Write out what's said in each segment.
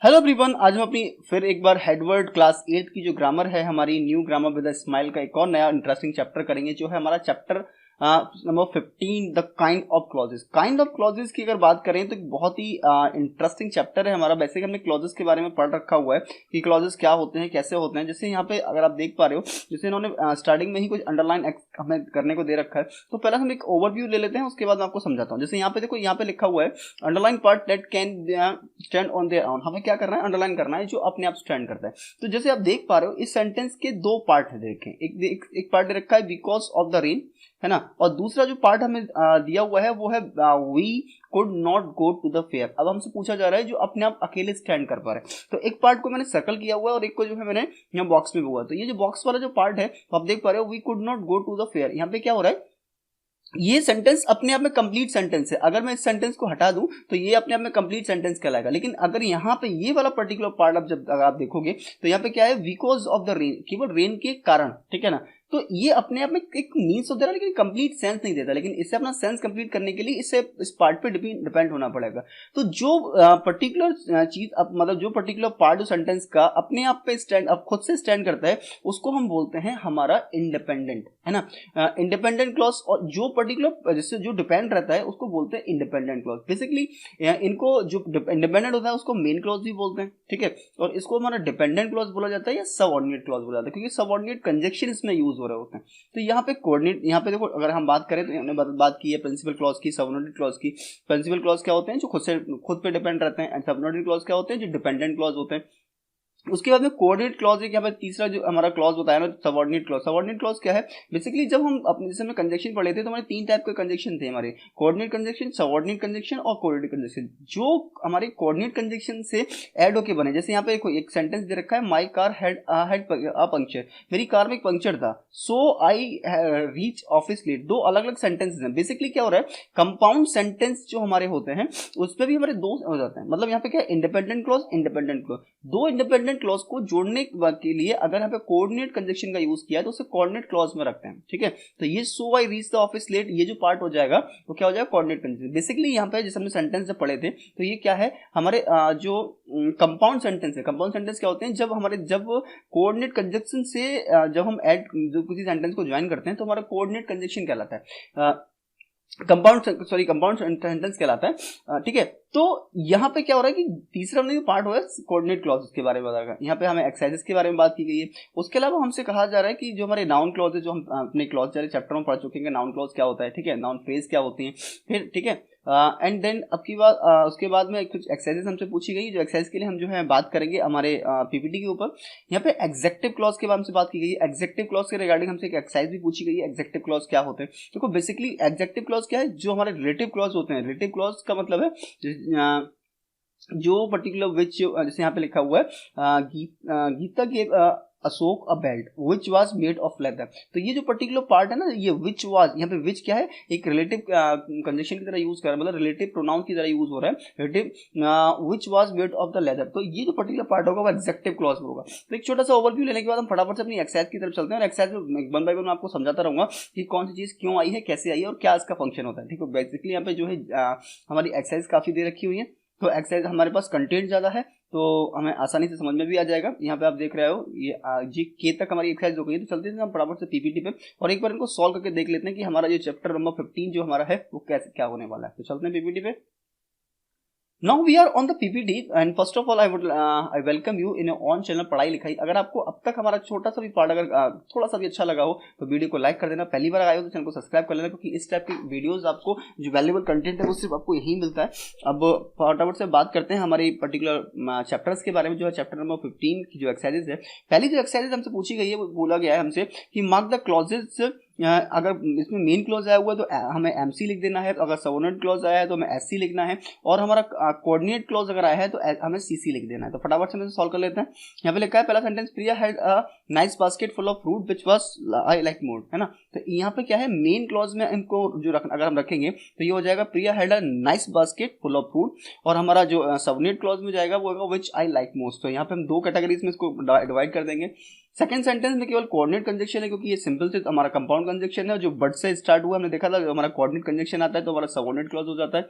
Hello everyone, आज हम अपनी फिर एक बार हेडवर्ड क्लास 8 की जो ग्रामर है हमारी new grammar with a smile का एक और नया इंटरेस्टिंग चैप्टर करेंगे जो है हमारा chapter number 15 the kind of clauses. Kind of clauses की अगर बात करें तो एक बहुत ही इंटरेस्टिंग चैप्टर है हमारा। वैसे कि हमने क्लॉजेस के बारे में पढ़ रखा हुआ है कि क्लॉजेस क्या होते हैं, कैसे होते हैं। जैसे यहाँ पे अगर आप देख पा रहे हो, जैसे इन्होंने स्टार्टिंग में ही कुछ अंडरलाइन हमें करने को दे रखा है, तो पहले हम एक ओवरव्यू ले लेते हैं, उसके बाद मैं आपको समझाता हूँ। जैसे यहाँ पे देखो, यहाँ पे लिखा हुआ है underline part that can stand on their own. हमें क्या करना है, अंडरलाइन करना है जो अपने आप स्टैंड करता है। तो जैसे आप देख पा रहे हो इस सेंटेंस के दो पार्ट है, देखें एक पार्ट दे रखा है बिकॉज ऑफ द रेन, है ना, और दूसरा जो पार्ट हमें दिया हुआ है वो है we could not go to the fair. अब हमसे पूछा जा रहा है जो अपने आप अकेले स्टैंड कर पा रहे हैं। तो एक पार्ट को मैंने सर्कल किया हुआ है और एक को जो है मैंने यहाँ बॉक्स में हुआ। तो ये जो बॉक्स वाला जो पार्ट है, तो आप देख पा रहे हो we could not go to the fair. यहाँ पे क्या हो रहा है, ये सेंटेंस अपने आप में कंप्लीट सेंटेंस है। अगर मैं इस सेंटेंस को हटा दूं तो ये अपने आप में कंप्लीट सेंटेंस कहलाएगा। लेकिन अगर यहाँ पे ये वाला पर्टिकुलर पार्ट अब जब अगर आप देखोगे तो यहाँ पे क्या है, बिकॉज ऑफ द रेन, केवल रेन के कारण, ठीक है ना। तो ये अपने आप में एक मीन्स तो दे रहा है लेकिन कंप्लीट सेंस नहीं देता। लेकिन इससे अपना सेंस कंप्लीट करने के लिए इसे इस पार्ट पे डिपेंड होना पड़ेगा। तो जो पर्टिकुलर चीज मतलब जो पर्टिकुलर पार्ट उस सेंटेंस का अपने आप पे स्टैंड, अब खुद से स्टैंड करता है, उसको हम बोलते हैं हमारा इंडिपेंडेंट, है ना, इंडिपेंडेंट क्लॉज। और जो पर्टिकुलर जिससे जो डिपेंड रहता है उसको बोलते हैं इंडिपेंडेंट क्लॉज। बेसिकली इनको जो इंडिपेंडेंट होता है उसको मेन क्लॉज भी बोलते हैं, ठीक है। और इसको हमारा डिपेंडेंट क्लॉज बोला जाता है या सबऑर्डिनेट क्लॉज बोला जाता है, क्योंकि सबऑर्डिनेट कंजक्शन इसमें यूज हो रहे होते हैं। तो यहाँ पे कोऑर्डिनेट, यहाँ पे देखो अगर हम बात करें तो हमने बात की है प्रिंसिपल क्लॉज की, सबऑर्डिनेट क्लॉज की। प्रिंसिपल क्लॉज क्या होते हैं, जो खुद पे डिपेंड रहते हैं, एंड सबऑर्डिनेट क्लॉज क्या होते हैं, जो डिपेंडेंट क्लॉज होते हैं। उसके बाद में कोऑर्डिनेट क्लॉज एक यहाँ पे तीसरा जो हमारा क्लॉज बताया ना, सबऑर्डिनेट क्लॉज। सबऑर्डिनेट क्लॉज क्या है, बेसिकली जब हम अपने जैसे में कंजक्शन पढ़े थे तो हमारे तीन टाइप के कंजक्शन थे हमारे, कोऑर्डिनेट कंजक्शन, सबऑर्डिनेट कंजक्शन और कोऑर्डिनेट कंजक्शन। जो हमारे कोऑर्डिनेट कंजक्शन से ऐड होके बने, जैसे यहाँ पे एक सेंटेंस दे रखा है, my car had a puncture, मेरी कार में एक पंक्चर था, सो आई रीच ऑफिस लेट। दो अलग अलग सेंटेंसेस हैं। बेसिकली क्या हो रहा है, कंपाउंड सेंटेंस जो हमारे होते हैं उस पर भी हमारे दो हो जाते हैं। मतलब यहाँ पे क्या है, इंडिपेंडेंट क्लॉज, इंडिपेंडेंट क्लॉज। दो इंडिपेंडेंट क्लॉज को जोड़ने के लिए अगर यहाँ पे कोऑर्डिनेट कंजक्शन का यूज किया है तो उसे कोऑर्डिनेट क्लॉज में रखते हैं, ठीक है। तो ये so I reach the office late, ये जो पार्ट हो जाएगा वो क्या हो जाएगा, कोऑर्डिनेट कंजक्शन। बेसिकली यहाँ पे जैसे हमने सेंटेंस जब पढ़े थे तो ये क्या है, हमारे जो कंपाउंड सेंटेंस है। कंपाउंड सेंटेंस क्या होते हैं, जब कोऑर्डिनेट कंजक्शन से जब हम ऐड जो किसी सेंटेंस को ज्वाइन करते हैं तो हमारा कोऑर्डिनेट कंजक्शन कहलाता है, कंपाउंड सेंटेंस कहलाता है, ठीक है। तो यहाँ पे क्या हो रहा है कि तीसरा हमने जो पार्ट हुआ है कोऑर्डिनेट क्लॉजेस के बारे में बताया। यहाँ पे हमें एक्सरसाइजेस के बारे में बात की गई है। उसके अलावा हमसे कहा जा रहा है कि जो हमारे नाउन क्लॉज है, जो हम अपने क्लॉज वाले चैप्टर में पढ़ चुके हैं, नाउन क्लॉज क्या होता है, ठीक है, नाउन फ्रेज क्या होती है, फिर ठीक है। एंड देन अब की बात उसके बाद में कुछ एक्सरसाइजेस हमसे पूछी गई, जो एक्सरसाइज के लिए हम जो है बात करेंगे हमारे पीपीटी के ऊपर। यहाँ पे एग्जेक्टिव क्लॉज के बारे में बात की गई है। एग्जेक्टिव क्लॉज के रिगार्डिंग हमसे एक एक्सरसाइज भी पूछी गई है, एग्जेक्टिव क्लॉज क्या होते हैं। देखो बेसिकली एग्जेक्टिव क्लॉज क्या है, जो हमारे रिलेटिव क्लॉज होते हैं। रिलेटिव क्लॉज का मतलब है जो पर्टिकुलर विच, जैसे यहाँ पे लिखा हुआ है गीता के Ashok a belt which was made of leather. तो ये जो पर्टिकुलर पार्ट है ना, ये विच वाज, यहाँ पे विच क्या है, एक रिलेटिव कंजक्शन की तरह यूज कर रहा है, मतलब रिलेटिव प्रोनाउन की तरह यूज हो रहा है, relative which was made of the leather. तो ये जो पर्टिकुलर पार्ट होगा वो एग्जेक्टिव क्लॉज में होगा। तो एक छोटा सा ओवरव्यू लेने के बाद हम फटाफट से अपनी एक्सरसाइज की तरफ चलते हैं, और एक्सरसाइज में वन बाय वन आपको समझाता रहूंगा कि कौन सी चीज क्यों आई है, कैसे आई है और क्या इसका फंक्शन होता है, ठीक है। बेसिकली यहाँ पे जो है हमारी एक्सरसाइज काफी दे रखी हुई है, तो एक्सरसाइज हमारे पास कंटेंट ज़्यादा है तो हमें आसानी से समझ में भी आ जाएगा। यहाँ पे आप देख रहे हो ये जी के तक हमारी एक्सरसाइज हो गई है। तो चलते हैं हम फटाफट से पीपीटी पे और एक बार इनको सॉल्व करके देख लेते हैं कि हमारा जो चैप्टर नंबर 15 जो हमारा है वो कैसे क्या होने वाला है। तो चलते हैं पीपीटी पे। Now we are on the PPT and first of all I welcome you in your own channel पढ़ाई लिखाई। अगर आपको अब तक हमारा छोटा सा भी पार्ट अगर थोड़ा सा भी अच्छा लगा हो तो वीडियो को लाइक कर देना। पहली बार आए हो तो चैनल को सब्सक्राइब कर लेना, क्योंकि इस टाइप की वीडियोस आपको जो वैल्यूबल कंटेंट है वो सिर्फ आपको यही मिलता है। अब फटाफट से बात करते हैं हमारे पर्टिकुलर चैप्टर्स के बारे में, जो है चैप्टर नंबर 15 की जो एक्सरसाइजेज है। पहली जो एक्सरसाइज हमसे पूछी गई है वो बोला गया है हमसे कि मार्क द क्लॉजेज। अगर इसमें मेन क्लॉज आया हुआ है तो हमें एमसी लिख देना है, अगर सबऑर्डिनेट क्लॉज आया है तो हमें एससी लिखना है, और हमारा कोऑर्डिनेट क्लॉज अगर आया है तो हमें सीसी लिख देना है। तो फटाफट से हम सॉल्व कर लेते हैं। यहाँ पे लिखा है पहला sentence, Priya had a nice basket full of fruit which was I like more, है ना। तो यहाँ पे क्या है, मेन क्लॉज में इनको जो अगर हम रखेंगे तो ये हो जाएगा Priya had a nice basket full of fruit, और हमारा जो सबऑर्डिनेट क्लॉज में जाएगा वो होगा व्हिच आई लाइक मोस्ट। तो यहाँ पे हम दो कैटेगरीज में इसको डिवाइड कर देंगे। सेकंड सेंटेंस में केवल कोऑर्डिनेट कंजक्शन है, क्योंकि ये सिंपल से हमारा कंपाउंड कंजक्शन है जो बट से स्टार्ट हुआ। हमने देखा था हमारा कोऑर्डिनेट कंजक्शन आता है तो हमारा सबऑर्डिनेट क्लॉज हो जाता है।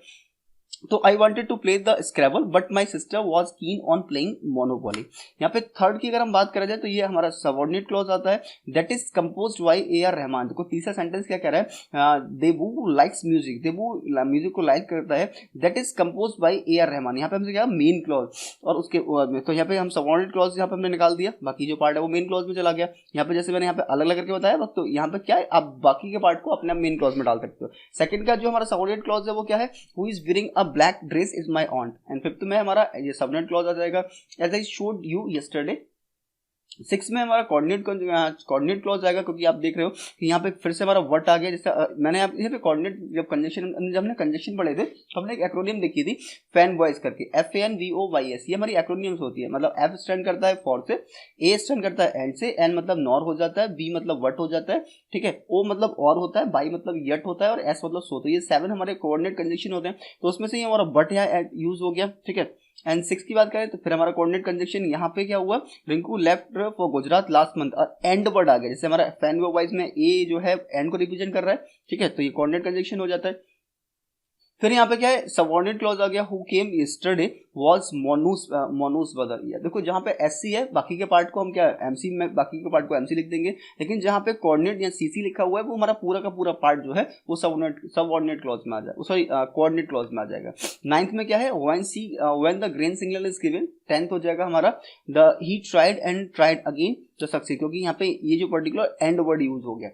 तो I wanted to play the Scrabble but my sister was keen on playing Monopoly. यहाँ पे थर्ड की अगर हम बात करें जाए तो ये हमारा सबऑर्डिनेट क्लॉज आता है, that is composed bye A R Rahman. देखो तीसरा सेंटेंस क्या कह रहा है, देबू लाइक्स म्यूजिक, देबू म्यूजिक को लाइक करता है, that is composed bye A R Rahman. यहाँ पे हमसे क्या मेन क्लॉज, और उसके तो यहाँ पे हम सबऑर्डिनेट क्लॉज यहाँ पे हमने निकाल दिया, बाकी जो पार्ट है वो मेन क्लॉज में चला गया। यहाँ पे जैसे मैंने यहाँ पे अलग अलग करके बताया, तो यहाँ पे क्या है, आप बाकी के पार्ट को अपने मेन क्लॉज में डाल सकते हो। सेकंड का जो हमारा सबऑर्डिनेट क्लॉज है वो क्या है, who is wearing a black dress is my aunt. And fifth में हमारा ये सबऑर्डिनेट क्लॉज आ जाएगा, as I showed you yesterday. Six में हमारा कोऑर्डिनेट क्लॉज आएगा, क्योंकि आप देख रहे हो कि यहाँ पे फिर से हमारा वर्ड आ गया। जैसे मैंने यहाँ पे कोऑर्डिनेट जब हमने कंजक्शन पढ़े थे तो हमने एक एक्रोनियम देखी थी फैन वॉइस करके, FANVOYS। ये हमारी एक्रोनियम्स होती है, मतलब F स्टैंड करता है फॉर से, A स्टैंड करता है एंड से, N मतलब नॉर हो जाता है, B मतलब वट हो जाता है, ठीक है, O मतलब और होता है, Y मतलब यट होता है, और S मतलब सो। तो ये 7 हमारे कोऑर्डिनेट कंजक्शन होते हैं, तो उसमें से ये हमारा बट यहाँ यूज हो गया, ठीक है। एंड 6 की बात करें तो फिर हमारा कोऑर्डिनेट कंजक्शन यहाँ पे क्या हुआ, Rinku left for Gujarat last month, और एंड वर्ड आ गया। जैसे हमारा फैन वाइज में ए जो है एंड को रिप्रेजेंट कर रहा है, ठीक है, तो ये कोऑर्डिनेट कंजक्शन हो जाता है। फिर यहाँ पे क्या है, सबऑर्डिनेट क्लॉज आ गया, who came yesterday was Monu's brother. देखो जहाँ पे एससी है, बाकी के पार्ट को हम क्या एमसी में, बाकी के पार्ट को एमसी लिख देंगे, लेकिन जहाँ पे कोऑर्डिनेट या सीसी लिखा हुआ है वो हमारा पूरा का पूरा पार्ट जो है वो सबऑर्डिनेट क्लॉज में आ जाएगा, सॉरी कोऑर्डिनेट क्लॉज में आ जाएगा। नाइन्थ में क्या है, when the grain signal is given. Tenth हो जाएगा हमारा the he tried and tried again तो सक्सीड, क्योंकि यहाँ पे ये जो पर्टिकुलर एंड वर्ड यूज हो गया।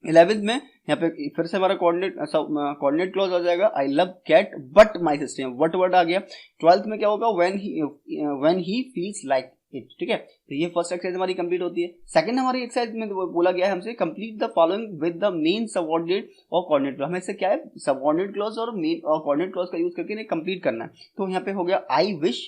11th में यहाँ पे फिर से हमारा कोऑर्डिनेट क्लॉज आ जाएगा, I love cat but my sister, what word आ गया। 12th में क्या होगा, when he feels like it, ठीक है। तो ये फर्स्ट एक्सरसाइज हमारी कंप्लीट होती है। सेकंड हमारी एक्सरसाइज में बोला गया है हमसे, complete the following with the main subordinate और कोऑर्डिनेट क्लॉज। हमें इससे क्या है, सबऑर्डिनेट क्लॉज और मेन और कोऑर्डिनेट क्लॉज का यूज करके इन्हें कंप्लीट करना है। तो यहाँ पे हो गया, I wish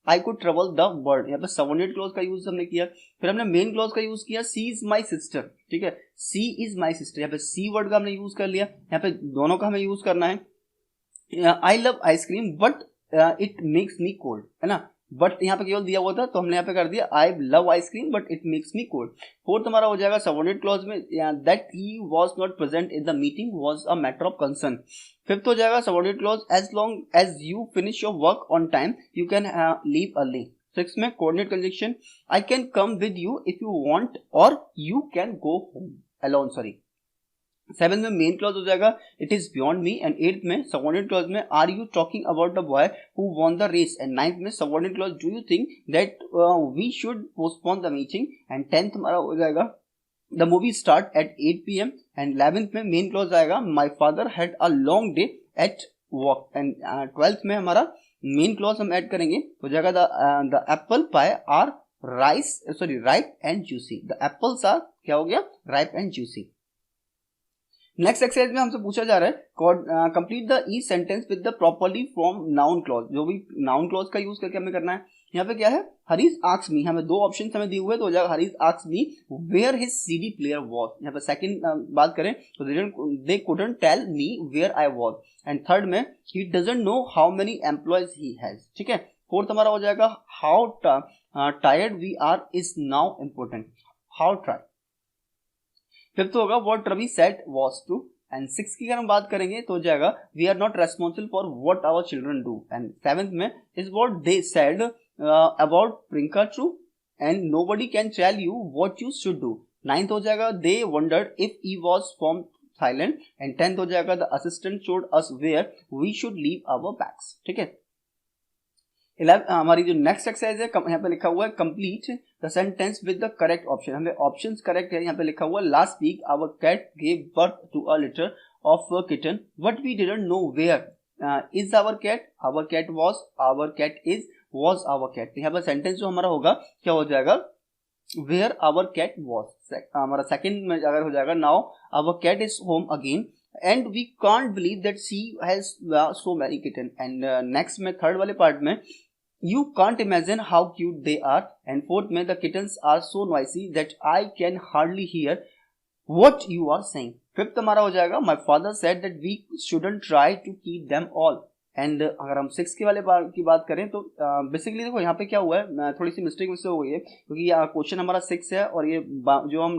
I could travel the world, यहाँ पे सबऑर्डिनेट क्लॉज का यूज हमने किया। फिर हमने मेन क्लॉज का यूज किया, सी इज माई सिस्टर, ठीक है, सी इज माई सिस्टर, यहाँ पे सी वर्ड का हमने यूज कर लिया, यहाँ पे दोनों का हमें यूज करना है। आई love ice cream but it makes me cold, है ना, बट यहाँ पे केवल दिया हुआ था तो हमने यहाँ पे कर दिया, I love ice cream but it makes me cold. Fourth हमारा हो जाएगा सबऑर्डिनेट क्लॉज में, that he was not present in the meeting was a matter of concern. Fifth हो जाएगा subordinate clause, as long as you finish your work on time you can leave early. Six में coordinate conjunction, I can come with you if you want और you can go home alone, sorry. 7th में main clause हो जाएगा, it is beyond me. And 8th में subordinate clause में, are you talking about the boy who won the race. And 9th में subordinate clause, do you think that we should postpone the meeting. And 10th हमारा हो जाएगा, the movie start at 8 PM। And 11th में main clause आएगा, my father had a long day at work. And 12th में हमारा main clause हम add करेंगे, हो जाएगा the apple pie are ripe and juicy. The apples are क्या हो गया, ripe and juicy. Next exercise में हमसे पूछा जा रहा है, complete the each sentence with the properly form noun clause. जो भी नाउन क्लॉज का यूज करके हमें करना है। यहाँ पे क्या है, हरीश आस्क्स मी, हमें दो ऑप्शन हमें दिए हुए, तो हो जाएगा Harish asks me where his CD player was. यहाँ पे सेकंड बात करें तो they couldn't tell me where I was. And third में, he doesn't know how many employees he has, ठीक है। फोर्थ हमारा हो जाएगा, how tired we are is now important, how tired. Fifth होगा, what Ravi said was true. And six की अगर हम बात करेंगे तो हो जाएगा, we are not responsible for what our children do. And seventh में, is what they said about Priyanka true, and nobody can tell you what you should do. Ninth हो जाएगा, they wondered if he was from Thailand. And 10th हो जाएगा, the assistant showed us where we should leave our bags, ठीक है। हमारी जो next exercise है, यहाँ पे लिखा हुआ है, complete the sentence with the correct option. हमें ऑप्शंस करेक्ट है, यहाँ पे लिखा हुआ है, last week our cat gave birth to a litter of kitten but we didn't know where is our cat was, our cat is, was our cat. यहाँ पर sentence जो हमारा होगा क्या हो जाएगा, वेयर आवर कैट वाज। हमारा second में अगर हो जाएगा, now our cat is home again and we can't believe that she has so many kitten. And next में थर्ड वाले पार्ट में, you can't imagine how cute they are. And fourth में, the kittens are so noisy that I can hardly hear what you are saying. Fifth हमारा हो जाएगा, my father said that we shouldn't try to keep them all. And अगर हम 6 के वाले की बात करें तो बेसिकली देखो यहाँ पे क्या हुआ है, थोड़ी सी मिस्टेक मुझसे हो गई है, क्योंकि क्वेश्चन हमारा 6 है और ये जो हम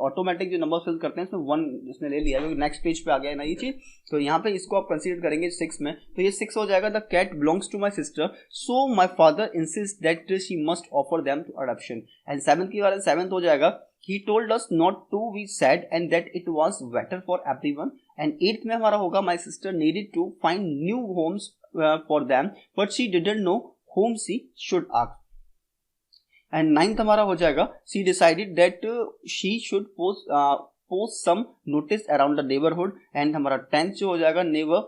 ऑटोमेटिक जो नंबर फिल करते हैं इसमें 1 इसने ले लिया है, नेक्स्ट पेज पे आ गया है ना ये चीज। तो यहाँ पे इसको आप कंसीडर करेंगे 6 में, तो ये 6 हो जाएगा। The cat belongs to my sister so my father insist that she must offer them to adoption. And 7th की बारे 7th हो जाएगा, he told us not to be sad and that it was better for everyone। and 8th में हमारा होगा, my sister needed to find new homes for them but she didn't know whom she should ask। and 9th हमारा हो जाएगा, she decided that she should post some notice around the neighborhood। and हमारा 10th जो हो जाएगा, never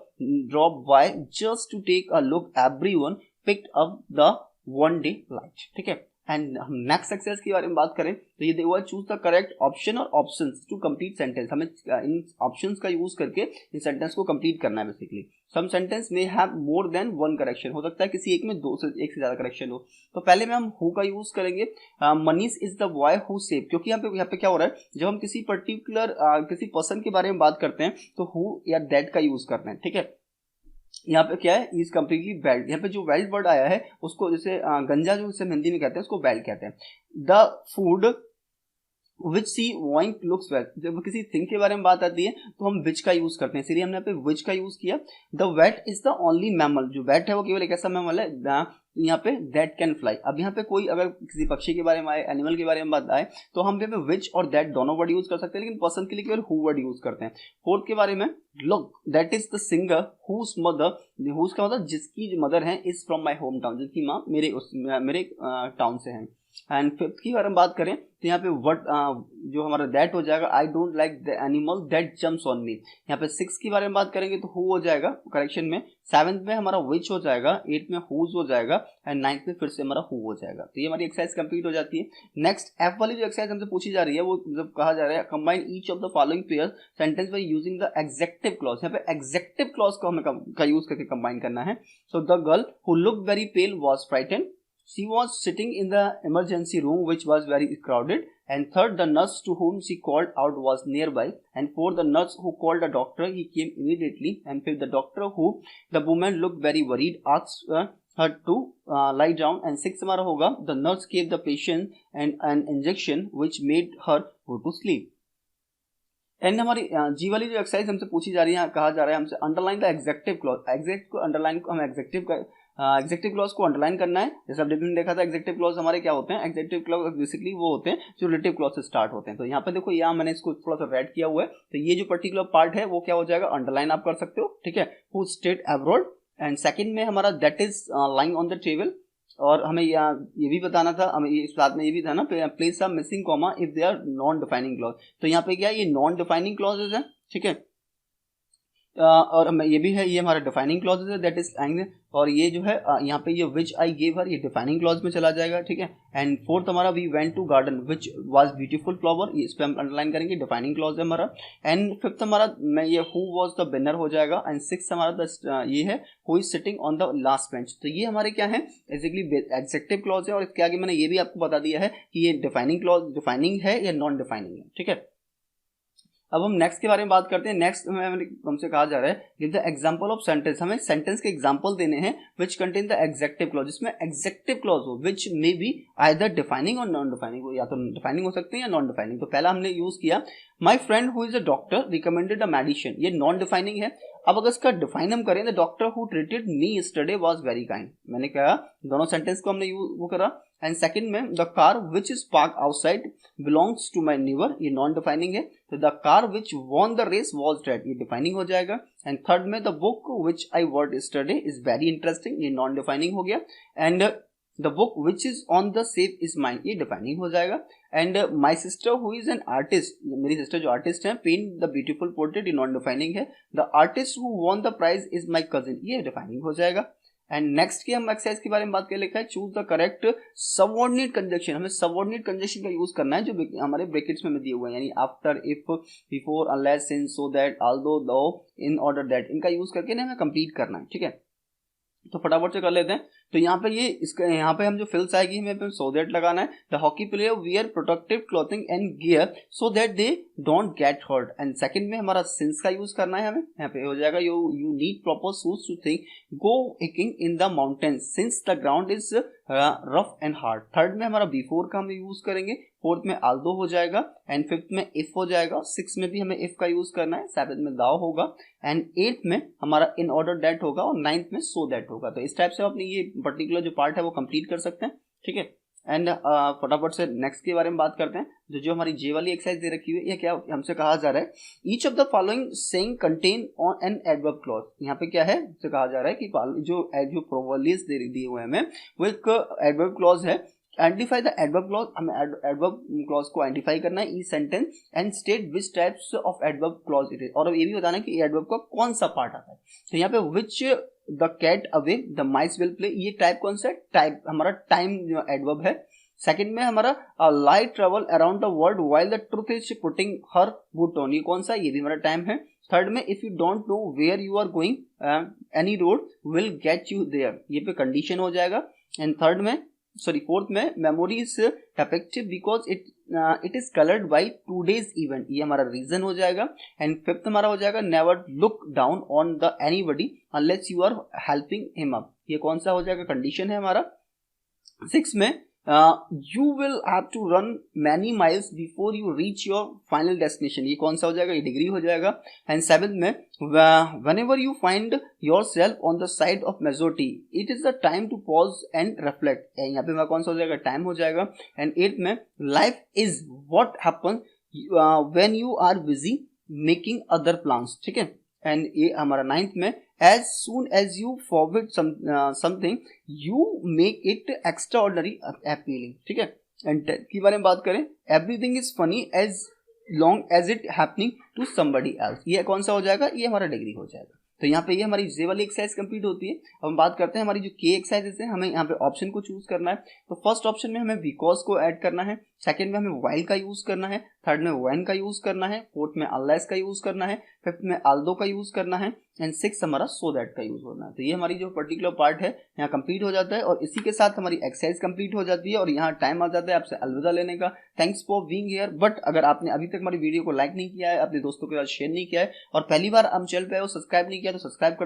drop by just to take a look, everyone picked up the one day light। ठीक है। And हम नेक्स्ट एक्सरसाइज के बारे में बात करें तो ये देखो, चूज द करेक्ट ऑप्शन और ऑप्शंस टू कंप्लीट सेंटेंस। हमें इन ऑप्शंस का यूज करके इन सेंटेंस को कंप्लीट करना है। बेसिकली सम सेंटेंस में have more than one correction, हो सकता है किसी एक में एक से ज्यादा करेक्शन हो। तो पहले में हम हु का यूज करेंगे, Manish is the boy who save, क्योंकि यहाँ पे क्या हो रहा है, जब हम किसी पर्टिकुलर किसी पर्सन के बारे में बात करते हैं तो हु या दैट का यूज करते हैं। ठीक है। यहाँ पे क्या है, इज कम्प्लीटली वेल्ड। यहाँ पे जो वेल्ड वर्ड आया है उसको जैसे गंजा जो इसे हिंदी में कहते हैं उसको वेल्ड कहते हैं। The food which see wind looks well, जब किसी थिंग के बारे में बात आती है तो हम विच का यूज करते हैं, इसलिए हमने यहाँ पे विच का यूज किया। The bat is the only mammal, जो वेट है वो केवल एक ऐसा मैमल है यहाँ पे दैट कैन फ्लाई। अब यहाँ पे कोई अगर किसी पक्षी के बारे में आए, एनिमल के बारे में बात आए तो हम यहाँ पे विच और दैट दोनों वर्ड यूज कर सकते हैं, लेकिन पर्सन के लिए केवल हु वर्ड यूज करते हैं। 4th के बारे में, look that is the singer whose mother, whose का मतलब जिसकी जो मदर है, is from my home town, जिसकी माँ मेरे टाउन से है। एंड 5th की बारे में बात करें तो यहाँ पे वट जो हमारा दैट हो जाएगा, I don't like the animal that jumps on me. यहाँ पे 6 की बारे में बात करेंगे तो हु हो जाएगा करेक्शन में, 7th में हमारा विच हो जाएगा, 8th में हुज हो जाएगा एंड 9th में फिर से हमारा हु हो जाएगा। तो ये हमारी एक्सरसाइज कंप्लीट हो जाती है। नेक्स्ट एफ वाली जो एक्सरसाइज हमसे पूछी जा रही है वो जब कहा जा रहा है combine each of the following pairs sentence by using the adjective clause. यहाँ पे एग्जेक्टिव क्लॉज को हमें का यूज करके कंबाइन करना है। So the girl who looked very pail was frightened, she was sitting in the emergency room which was very crowded, and 3rd the nurse to whom she called out was nearby, and 4th the nurse who called the doctor, he came immediately, and 5th the doctor who the woman looked very worried asked her to lie down, and 6th हमारा होगा, the nurse gave the patient an injection which made her go to sleep। And हमारी जी वाली जो exercise हमसे पूछी जा रही है, कहा जा रहा है हमसे underline the adjective clause. Exact को अंडरलाइन को हम एग्जेक्टिव क्लॉज को अंडरलाइन करना है। जैसे आपने देखा था एग्जेक्टिव क्लॉज हमारे क्या होते हैं, एग्जेक्टिव क्लॉज बेसिकली वो होते हैं जो रिलेटिव क्लॉज से स्टार्ट होते हैं। तो यहाँ पे देखो, यहाँ मैंने इसको थोड़ा सा रेड किया हुआ है, तो ये जो पर्टिकुलर पार्ट है वो क्या हो जाएगा, अंडरलाइन आप कर सकते हो। ठीक है। Who stayed abroad, and second में हमारा that is lying on the table, और हमें ये भी बताना था, हमें इस बात में ये भी था ना, place a missing comma if they are non defining clause. तो यहाँ पे क्या है, ये नॉन डिफाइनिंग क्लॉजेज है। ठीक है। और ये भी है, ये हमारा डिफाइनिंग क्लॉजेज है, दैट इज लाइंग। और ये जो है यहाँ पे ये विच आई गेव हर, ये डिफाइनिंग क्लॉज में चला जाएगा। ठीक है। एंड 4th हमारा we went to garden which was beautiful flower, इस पे हम अंडरलाइन करेंगे, डिफाइनिंग क्लॉज है हमारा। एंड 5th हमारा मैं ये हु वाज द विनर हो जाएगा। एंड 6th हमारा ये है who is sitting on the last bench. तो ये हमारे क्या है, बेसिकली एग्जेक्टिव क्लॉज है। और इसके आगे मैंने ये भी आपको बता दिया है कि ये डिफाइनिंग क्लॉज डिफाइनिंग है या नॉन डिफाइनिंग है। ठीक है। अब हम नेक्स्ट के बारे में बात करते हैं। नेक्स्ट में हमसे कहा जा रहा है give the example of sentence, हमें सेंटेंस के एग्जांपल देने हैं which contain the adjective clause, जिसमें एग्जेक्टिव क्लॉज हो which may be either defining और नॉन डिफाइनिंग हो, या तो डिफाइनिंग हो सकते हैं या नॉन डिफाइनिंग। तो पहला हमने यूज किया my friend who is a doctor recommended a medicine, ये नॉन डिफाइनिंग है। अब अगर इसका डिफाइन हम करें, the doctor who treated me yesterday was very kind, मैंने कहा दोनों सेंटेंस को हमने वो करा। एंड सेकंड में the car which is park outside belongs to my neighbour, ये नॉन डिफाइनिंग है। तो the car which won the race was red, ये डिफाइनिंग हो जाएगा। एंड थर्ड में the book which I word yesterday is very interesting, ये non defining हो गया। And the book which is on the shelf is mine, ये defining हो जाएगा। And my sister who is an artist, मेरी सिस्टर जो आर्टिस्ट है, पेंट द ब्यूटीफुल पोर्ट्रेट, ये नॉन डिफाइनिंग है। The artist who won the prize is my cousin, ये डिफाइनिंग हो जाएगा। एंड नेक्स्ट की हम एक्सरसाइज के बारे में बात कर, लिखा है choose the correct subordinate conjunction, हमें सबऑर्डिनेट कंजक्शन का यूज करना है जो हमारे ब्रैकेट्स में दिए हुए हैं, यानी after, if, before, unless, since, so that, although, दो, इन ऑर्डर दैट, इनका यूज करके ना हमें कंप्लीट करना है। ठीक है। तो फटाफट से कर लेते हैं। तो यहाँ पे ये इसका यहाँ पे हम जो फिल्स आएगी हमें पे सो दैट लगाना है। The hockey player wear protective clothing and gear so that they don't get hurt. And second में हमारा सिंस का यूज करना है हमें। यहाँ पे हो जाएगा you need proper shoes to think go hiking in the mountains since the ground is rough and hard. Third में हमारा बिफोर का हम यूज करेंगे। फोर्थ में आल्दो हो जाएगा एंड फिफ्थ में इफ हो जाएगा। सिक्स में भी हमें इफ का यूज करना है। सेवेंथ में दाव होगा एंड एट्थ में हमारा इन ऑर्डर दैट होगा और नाइन्थ में सो दैट होगा। तो इस टाइप से अपनी ये पर्टिकुलर जो पार्ट है वो कंप्लीट कर सकते हैं, ठीक है। एंड फटाफट से नेक्स्ट के बारे में बात करते हैं। जो हमारी जे वाली एक्सरसाइज दे रखी हुई है, ये क्या हमसे कहा जा रहा है, each of the following saying contain on an adverb clause. यहाँ पे क्या है, हमसे कहा जा रहा है कि जो प्रोवर्बियल्स दिए हुए हैं हमें वो एक एडवर्ब क्लॉज है। आइडेंटिफाई द एडवर्ब क्लॉज, हमें एडवर्ब क्लॉज को आइडेंटिफाई करना है ई sentence and state which types of adverb clause it is, और ये भी बताना है कि एडवर्ब का कौन सा पार्ट आता है। तो यहाँ पे which the cat away the mice will play, ये टाइप कौन सा है, टाइप हमारा टाइम जो एडवर्ब है। सेकंड में हमारा light travel around the world while the truth is putting her boot on, ये कौन सा, ये भी हमारा टाइम है। थर्ड में if you don't know where you are going any road will get you there, ये पे कंडीशन हो जाएगा। एंड फोर्थ में memory is defective because it is coloured by today's event, ये हमारा रीजन हो जाएगा। एंड फिफ्थ हमारा हो जाएगा never look down on the anybody unless you are helping him up, ये कौन सा हो जाएगा, कंडीशन है हमारा। सिक्स में you will have to run many miles before you reach your final destination, ये कौन सा हो जाएगा, ये डिग्री हो जाएगा। एंड सेवेंथ में whenever you find yourself on the side of majority it is the time to pause and reflect, यहाँ पे कौन सा हो जाएगा, टाइम हो जाएगा। एंड एट्थ में life is what happens when you are busy making other plans, ठीक है। एंड ये हमारा नाइन्थ में as soon as you forget something you make it extraordinary appealing, ठीक है। एंड टेंथ के बारे में बात करें, everything is funny as long as it happening to somebody else, ये कौन सा हो जाएगा, ये हमारा डिग्री हो जाएगा। तो यहाँ पे ये हमारी जे वाली एक्सरसाइज कंप्लीट होती है। अब हम बात करते हैं हमारी जो के एक्सरसाइजेस है, हमें यहाँ पे ऑप्शन को चूज करना है। तो फर्स्ट ऑप्शन में हमें बिकॉज को ऐड करना है, सेकंड में हमें व्हाइल का यूज करना है, थर्ड में व्हेन का यूज करना है, फोर्थ में अनलेस का यूज करना है, फिफ्थ में आल्दो का यूज करना है एंड सिक्स हमारा सो दैट का यूज होना है। तो ये हमारी जो पर्टिकुलर पार्ट है यहाँ कंप्लीट हो जाता है और इसी के साथ हमारी एक्सरसाइज कंप्लीट हो जाती है और यहाँ टाइम आ जाता है आपसे अलविदा लेने का। Thanks for being here. But अगर आपने अभी तक हमारी वीडियो को लाइक नहीं किया है, अपने दोस्तों के साथ शेयर नहीं किया है और पहली बार हम चैनल पे सब्सक्राइब नहीं किया तो सब्सक्राइब कर